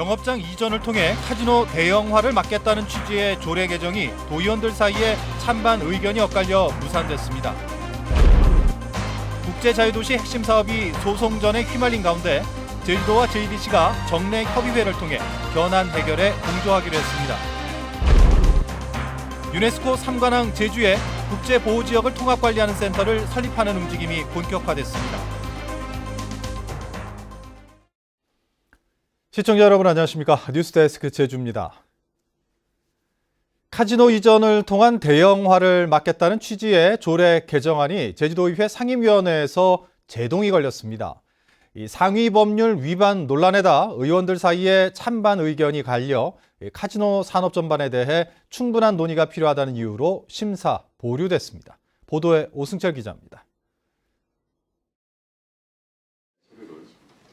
영업장 이전을 통해 카지노 대형화를 막겠다는 취지의 조례 개정이 도의원들 사이에 찬반 의견이 엇갈려 무산됐습니다. 국제자유도시 핵심 사업이 소송전에 휘말린 가운데 제주도와 JDC가 정례 협의회를 통해 현안 해결에 공조하기로 했습니다. 유네스코 3관왕 제주에 국제보호지역을 통합관리하는 센터를 설립하는 움직임이 본격화됐습니다. 시청자 여러분 안녕하십니까? 뉴스데스크 제주입니다. 카지노 이전을 통한 대형화를 막겠다는 취지의 조례 개정안이 제주도의회 상임위원회에서 제동이 걸렸습니다. 이 상위 법률 위반 논란에다 의원들 사이에 찬반 의견이 갈려 카지노 산업 전반에 대해 충분한 논의가 필요하다는 이유로 심사 보류됐습니다. 보도에 오승철 기자입니다.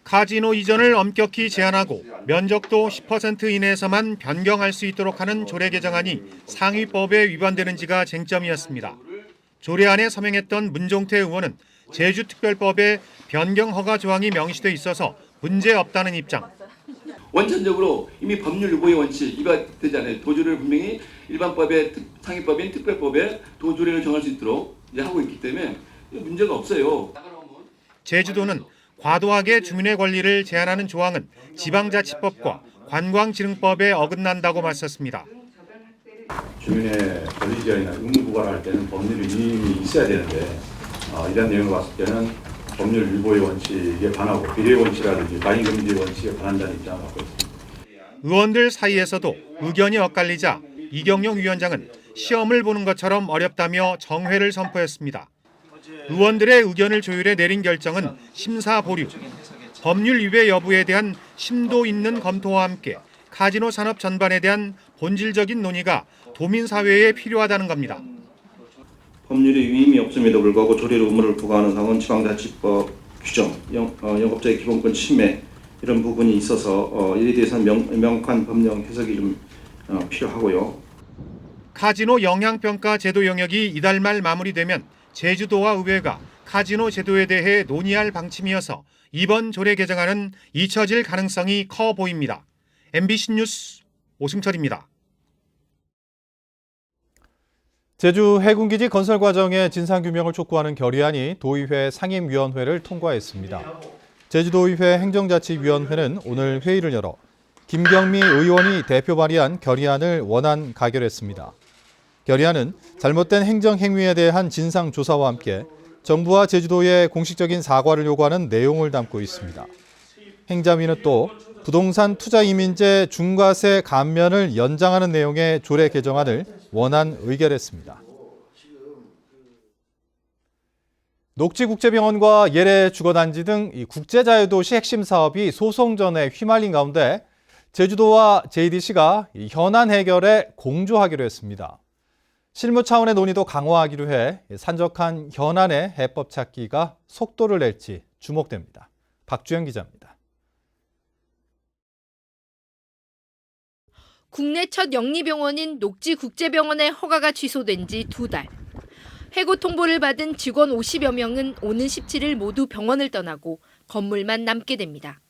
카지노 이전을 엄격히 제한하고 면적도 10% 이내에서만 변경할 수 있도록 하는 조례 개정안이 상위법에 위반되는지가 쟁점이었습니다. 조례안에 서명했던 문종태 의원은 제주특별법에 변경 허가 조항이 명시돼 있어서 문제없다는 입장. 원천적으로 이미 법률 유보의 원칙 이가 되지 않아요. 도주를 분명히 일반법의 상위법인 특별법에 도주례를 정할 수 있도록 이제 하고 있기 때문에 문제가 없어요. 제주도는 과도하게 주민의 권리를 제한하는 조항은 지방자치법과 관광진흥법에 어긋난다고 맞섰습니다. 주민의 권리 제한이나 의무 부과를 할 때는 법률이 이미 있어야 되는데 이런 내용을 봤을 때는 법률 유보의 원칙에 반하고 비례 원칙이라든지 과잉금지 원칙에 반한다는 입장을 갖고 있습니다. 의원들 사이에서도 의견이 엇갈리자 이경용 위원장은 시험을 보는 것처럼 어렵다며 정회를 선포했습니다. 의원들의 의견을 조율해 내린 결정은 심사 보류. 법률 위배 여부에 대한 심도 있는 검토와 함께 카지노 산업 전반에 대한 본질적인 논의가 도민사회에 필요하다는 겁니다. 법률의 위임이 없음에도 불구하고 조례로 의무를 부과하는 사항은 지방자치법 규정, 영업자의 기본권 침해 이런 부분이 있어서 이에 대해서는 명확한 법령 해석이 좀 필요하고요. 카지노 영향평가 제도 영역이 이달 말 마무리되면 제주도와 의회가 카지노 제도에 대해 논의할 방침이어서 이번 조례 개정안은 잊혀질 가능성이 커 보입니다. MBC 뉴스 오승철입니다. 제주 해군기지 건설 과정의 진상규명을 촉구하는 결의안이 도의회 상임위원회를 통과했습니다. 제주도의회 행정자치위원회는 오늘 회의를 열어 김경미 의원이 대표 발의한 결의안을 원안 가결했습니다. 결의안은 잘못된 행정행위에 대한 진상조사와 함께 정부와 제주도의 공식적인 사과를 요구하는 내용을 담고 있습니다. 행자위는 또 부동산 투자 이민제 중과세 감면을 연장하는 내용의 조례 개정안을 원안 의결했습니다. 녹지국제병원과 예래주거단지 등 국제자유도시 핵심 사업이 소송전에 휘말린 가운데 제주도와 JDC가 현안 해결에 공조하기로 했습니다. 실무 차원의 논의도 강화하기로 해 산적한 현안의 해법 찾기가 속도를 낼지 주목됩니다. 박주영 기자입니다. 국내 첫 영리병원인 녹지국제병원의 허가가 취소된 지 2달. 해고 통보를 받은 직원 50여 명은 오는 17일 모두 병원을 떠나고 건물만 남게 됩니다.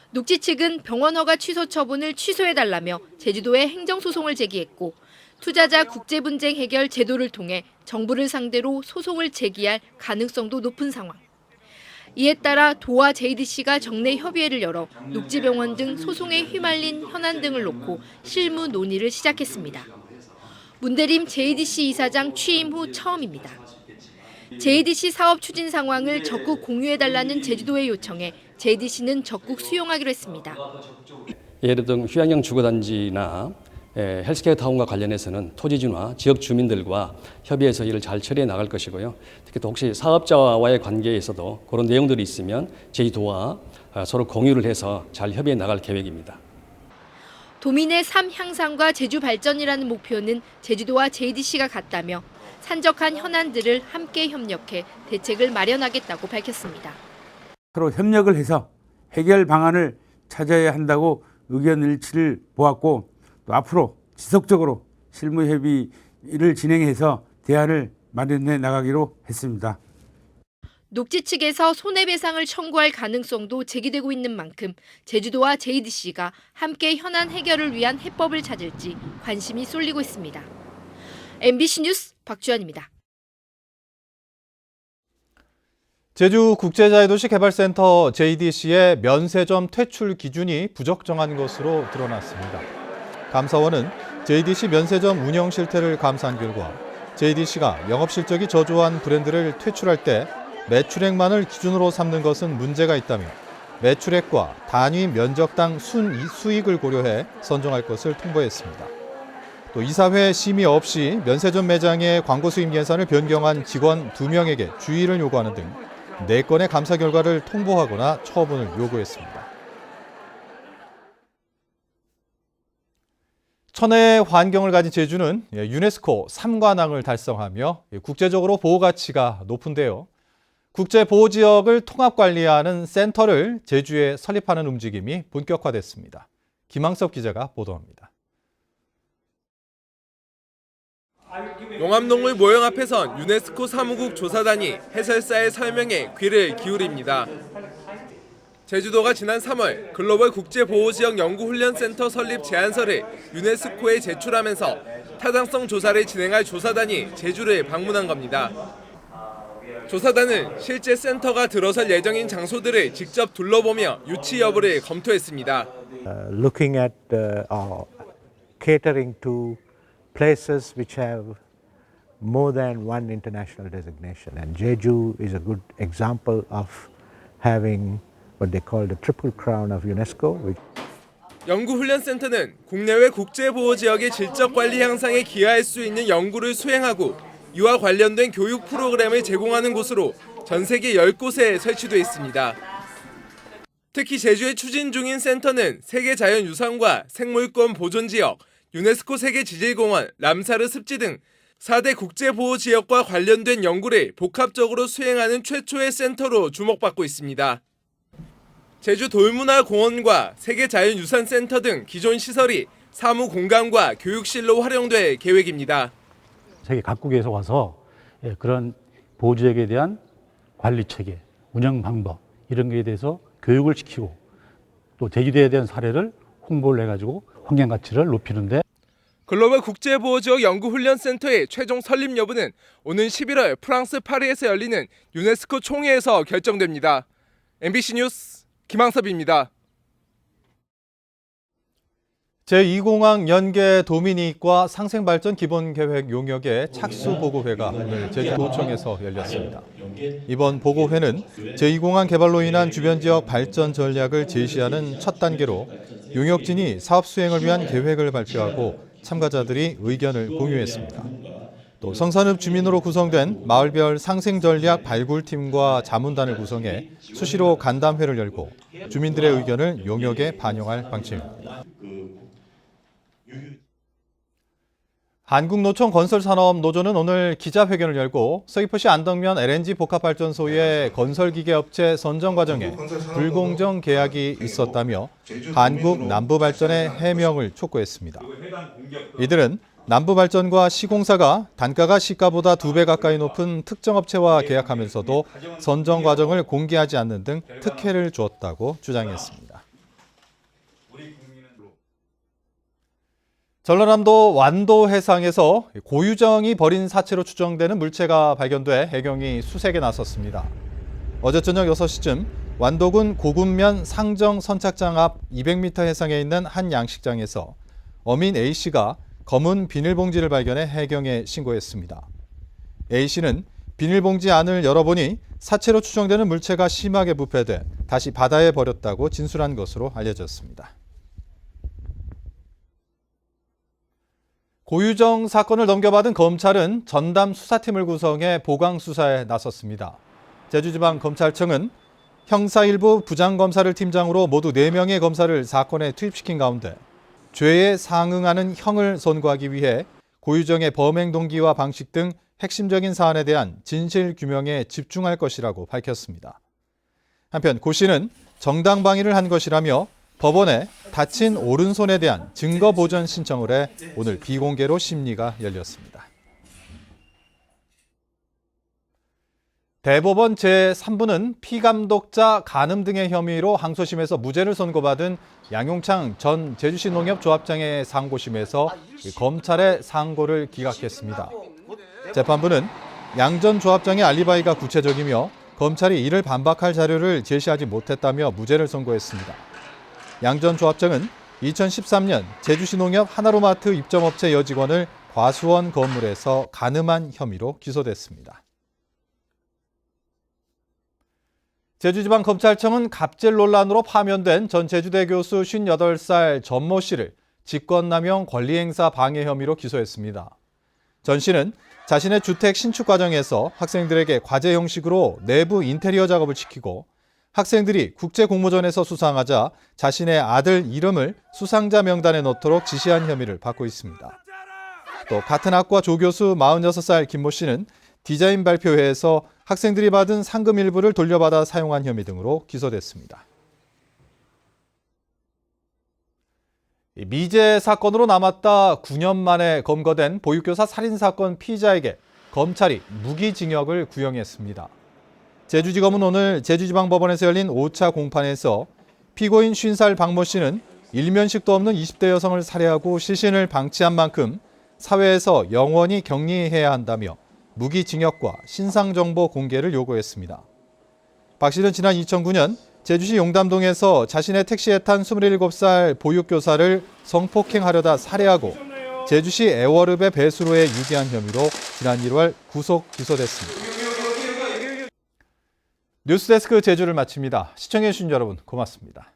녹지 측은 병원 허가 취소 처분을 취소해달라며 제주도에 행정소송을 제기했고 투자자 국제분쟁 해결 제도를 통해 정부를 상대로 소송을 제기할 가능성도 높은 상황. 이에 따라 도와 JDC가 정례 협의회를 열어 녹지병원 등 소송에 휘말린 현안 등을 놓고 실무 논의를 시작했습니다. 문대림 JDC 이사장 취임 후 처음입니다. JDC 사업 추진 상황을 적극 공유해달라는 제주도의 요청에 JDC는 적극 수용하기로 했습니다. 예를 들어 휴양형 주거단지나 헬스케어 타운과 관련해서는 토지주나 지역 주민들과 협의해서 이를 잘 처리해 나갈 것이고요. 특히 또 혹시 사업자와의 관계에서도 그런 내용들이 있으면 제주도와 서로 공유를 해서 잘 협의해 나갈 계획입니다. 도민의 삶 향상과 제주 발전이라는 목표는 제주도와 JDC가 같다며 산적한 현안들을 함께 협력해 대책을 마련하겠다고 밝혔습니다. 서로 협력을 해서 해결 방안을 찾아야 한다고 의견 일치를 보았고 또 앞으로 지속적으로 실무 협의를 진행해서 대안을 마련해 나가기로 했습니다. 녹지 측에서 손해배상을 청구할 가능성도 제기되고 있는 만큼 제주도와 JDC가 함께 현안 해결을 위한 해법을 찾을지 관심이 쏠리고 있습니다. MBC 뉴스 박주연입니다. 제주국제자유도시개발센터 JDC의 면세점 퇴출 기준이 부적정한 것으로 드러났습니다. 감사원은 JDC 면세점 운영 실태를 감사한 결과 JDC가 영업실적이 저조한 브랜드를 퇴출할 때 매출액만을 기준으로 삼는 것은 문제가 있다며 매출액과 단위 면적당 수익을 고려해 선정할 것을 통보했습니다. 또 이사회 심의 없이 면세점 매장의 광고 수입 예산을 변경한 직원 2명에게 주의를 요구하는 등 4건의 감사 결과를 통보하거나 처분을 요구했습니다. 천혜의 환경을 가진 제주는 유네스코 3관왕을 달성하며 국제적으로 보호 가치가 높은데요. 국제보호지역을 통합관리하는 센터를 제주에 설립하는 움직임이 본격화됐습니다. 김항섭 기자가 보도합니다. 용암동물 모형 앞에선 유네스코 사무국 조사단이 해설사의 설명에 귀를 기울입니다. 제주도가 지난 3월 글로벌 국제보호지역 연구훈련센터 설립 제안서를 유네스코에 제출하면서 타당성 조사를 진행할 조사단이 제주를 방문한 겁니다. 조사단은 실제 센터가 들어설 예정인 장소들을 직접 둘러보며 유치 여부를 검토했습니다. Looking at catering to places which have more than one international designation, and Jeju is a good example of having what they call the triple crown of UNESCO. 연구훈련센터는 국내외 국제보호지역의 질적 관리 향상에 기여할 수 있는 연구를 수행하고 이와 관련된 교육 프로그램을 제공하는 곳으로 전 세계 10곳에 설치돼 있습니다. 특히 제주에 추진 중인 센터는 세계자연유산과 생물권 보존지역, 유네스코 세계지질공원, 람사르 습지 등 4대 국제보호지역과 관련된 연구를 복합적으로 수행하는 최초의 센터로 주목받고 있습니다. 제주 돌문화공원과 세계자연유산센터 등 기존 시설이 사무 공간과 교육실로 활용될 계획입니다. 세계 각국에서 와서 그런 보호지역에 대한 관리 체계, 운영 방법 이런 것에 대해서 교육을 시키고 또 제주도에 대한 사례를 홍보를 해가지고 환경 가치를 높이는데 글로벌 국제보호지역 연구훈련센터의 최종 설립 여부는 오는 11월 프랑스 파리에서 열리는 유네스코 총회에서 결정됩니다. MBC 뉴스 김항섭입니다. 제2공항 연계 도미닉과 상생발전 기본계획 용역의 착수보고회가 오늘 제주도청에서 열렸습니다. 이번 보고회는 제2공항 개발로 인한 주변 지역 발전 전략을 제시하는 첫 단계로 용역진이 사업 수행을 위한 계획을 발표하고 참가자들이 의견을 공유했습니다. 또 성산읍 주민으로 구성된 마을별 상생전략 발굴팀과 자문단을 구성해 수시로 간담회를 열고 주민들의 의견을 용역에 반영할 방침입니다. 한국노총 건설산업노조는 오늘 기자회견을 열고 서귀포시 안덕면 LNG 복합발전소의 건설기계업체 선정 과정에 불공정 계약이 있었다며 한국 남부발전의 해명을 촉구했습니다. 이들은 남부발전과 시공사가 단가가 시가보다 2배 가까이 높은 특정 업체와 계약하면서도 선정 과정을 공개하지 않는 등 특혜를 주었다고 주장했습니다. 전라남도 완도 해상에서 고유정이 버린 사체로 추정되는 물체가 발견돼 해경이 수색에 나섰습니다. 어제 저녁 6시쯤 완도군 고군면 상정 선착장 앞 200m 해상에 있는 한 양식장에서 어민 A씨가 검은 비닐봉지를 발견해 해경에 신고했습니다. A씨는 비닐봉지 안을 열어보니 사체로 추정되는 물체가 심하게 부패돼 다시 바다에 버렸다고 진술한 것으로 알려졌습니다. 고유정 사건을 넘겨받은 검찰은 전담 수사팀을 구성해 보강 수사에 나섰습니다. 제주지방검찰청은 형사 1부 부장검사를 팀장으로 모두 4명의 검사를 사건에 투입시킨 가운데 죄에 상응하는 형을 선고하기 위해 고유정의 범행 동기와 방식 등 핵심적인 사안에 대한 진실 규명에 집중할 것이라고 밝혔습니다. 한편 고 씨는 정당방위를 한 것이라며 법원에 다친 오른손에 대한 증거 보전 신청을 해 오늘 비공개로 심리가 열렸습니다. 대법원 제3부는 피감독자 간음 등의 혐의로 항소심에서 무죄를 선고받은 양용창 전 제주시 농협조합장의 상고심에서 검찰의 상고를 기각했습니다. 재판부는 양 전 조합장의 알리바이가 구체적이며 검찰이 이를 반박할 자료를 제시하지 못했다며 무죄를 선고했습니다. 양 전 조합장은 2013년 제주시 농협 하나로마트 입점업체 여직원을 과수원 건물에서 간음한 혐의로 기소됐습니다. 제주지방검찰청은 갑질 논란으로 파면된 전 제주대 교수 58살 전모 씨를 직권남용 권리행사 방해 혐의로 기소했습니다. 전 씨는 자신의 주택 신축 과정에서 학생들에게 과제 형식으로 내부 인테리어 작업을 시키고 학생들이 국제공모전에서 수상하자 자신의 아들 이름을 수상자 명단에 넣도록 지시한 혐의를 받고 있습니다. 또 같은 학과 조교수 46살 김모 씨는 디자인 발표회에서 학생들이 받은 상금 일부를 돌려받아 사용한 혐의 등으로 기소됐습니다. 미제 사건으로 남았다 9년 만에 검거된 보육교사 살인사건 피의자에게 검찰이 무기징역을 구형했습니다. 제주지검은 오늘 제주지방법원에서 열린 5차 공판에서 피고인 50살 박모 씨는 일면식도 없는 20대 여성을 살해하고 시신을 방치한 만큼 사회에서 영원히 격리해야 한다며 무기징역과 신상정보 공개를 요구했습니다. 박 씨는 지난 2009년 제주시 용담동에서 자신의 택시에 탄 27살 보육교사를 성폭행하려다 살해하고 제주시 애월읍의 배수로에 유기한 혐의로 지난 1월 구속 기소됐습니다. 뉴스데스크 제주를 마칩니다. 시청해주신 여러분 고맙습니다.